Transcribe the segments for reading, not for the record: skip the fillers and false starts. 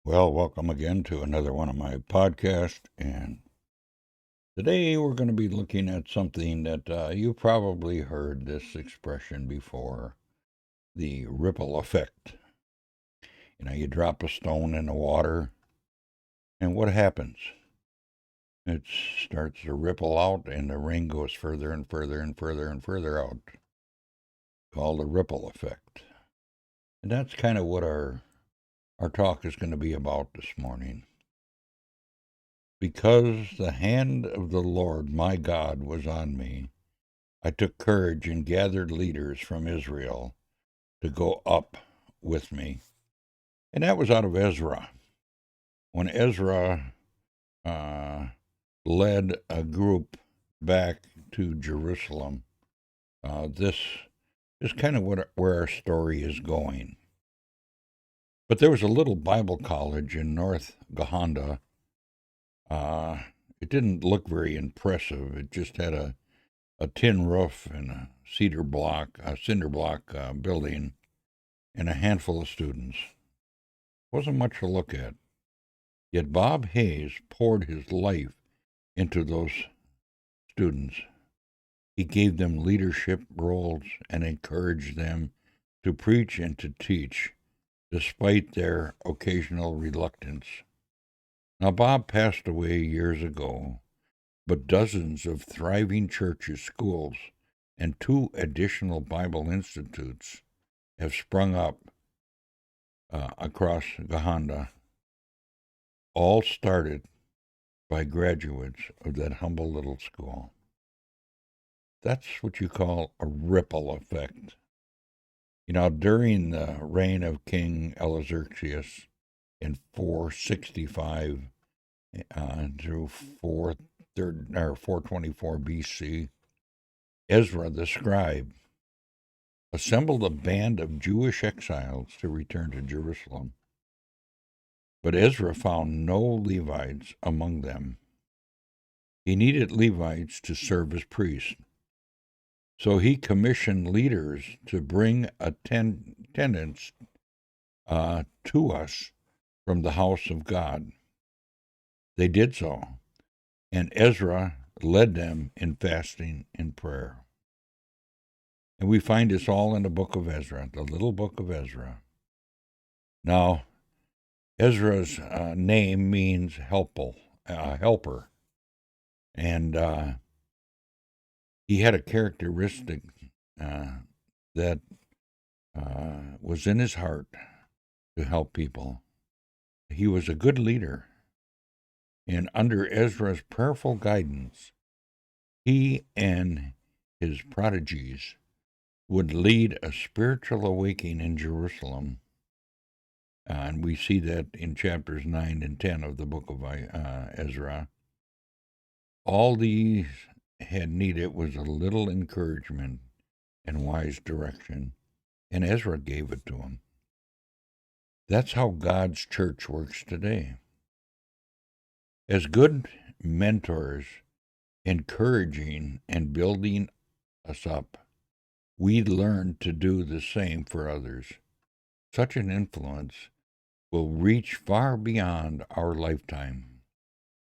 Well, welcome again to another one of my podcasts. And today we're going to be looking at something that you probably heard this expression before, the ripple effect. You drop a stone in the water, and what happens? It starts to ripple out, and the ring goes further and further and further and further out, called the ripple effect. And that's kind of what our talk is going to be about this morning. Because the hand of the Lord my God was on me, I took courage and gathered leaders from Israel to go up with me. And that was out of Ezra. When Ezra led a group back to Jerusalem, this is kind of where our story is going. But there was a little Bible college in North Gahanda. It didn't look very impressive. It just had a tin roof and a cinder block building, and a handful of students. Wasn't much to look at. Yet Bob Hayes poured his life into those students. He gave them leadership roles and encouraged them to preach and to teach, despite their occasional reluctance. Now, Bob passed away years ago, but dozens of thriving churches, schools, and 2 additional Bible institutes have sprung up across Gahanda, all started by graduates of that humble little school. That's what you call a ripple effect. During the reign of King Elizurtius in 465 through 424 BC, Ezra the scribe assembled a band of Jewish exiles to return to Jerusalem. But Ezra found no Levites among them. He needed Levites to serve as priests. So he commissioned leaders to bring attendants to us from the house of God. They did so, and Ezra led them in fasting and prayer. And we find this all in the book of Ezra, the little book of Ezra. Now, Ezra's name means helper, and he had a characteristic that was in his heart to help people. He was a good leader, and under Ezra's prayerful guidance, he and his prodigies would lead a spiritual awakening in Jerusalem. And we see that in chapters 9 and 10 of the book of Ezra. All these had needed was a little encouragement and wise direction, and Ezra gave it to him. That's how God's church works today. As good mentors, encouraging and building us up, we learn to do the same for others. Such an influence will reach far beyond our lifetime.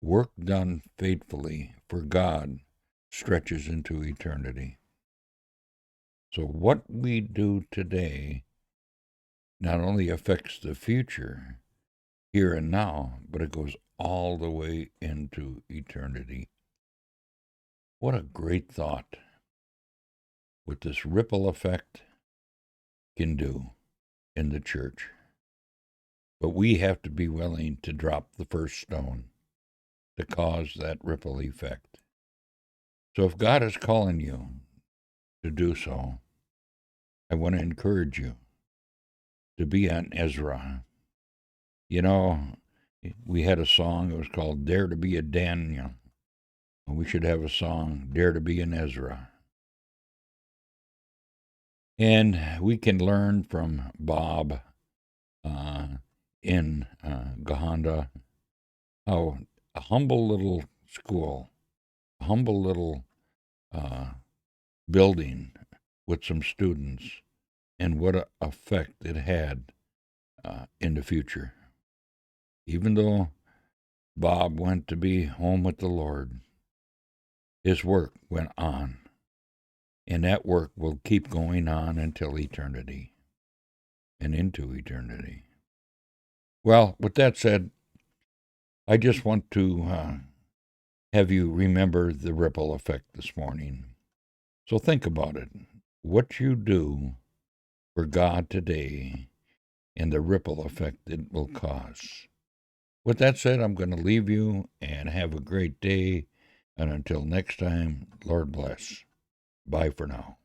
Work done faithfully for God stretches into eternity. So what we do today not only affects the future, here and now, but it goes all the way into eternity. What a great thought what this ripple effect can do in the church. But we have to be willing to drop the first stone to cause that ripple effect. So if God is calling you to do so, I want to encourage you to be an Ezra. We had a song, it was called Dare to be a Daniel. We should have a song, Dare to be an Ezra. And we can learn from Bob in Gahanda how a humble little school, a humble little building with some students, and what an effect it had in the future. Even though Bob went to be home with the Lord, his work went on, and that work will keep going on until eternity and into eternity. Well, with that said, I just want to have you remember the ripple effect this morning. So think about it. What you do for God today and the ripple effect it will cause. With that said, I'm going to leave you and have a great day. And until next time, Lord bless. Bye for now.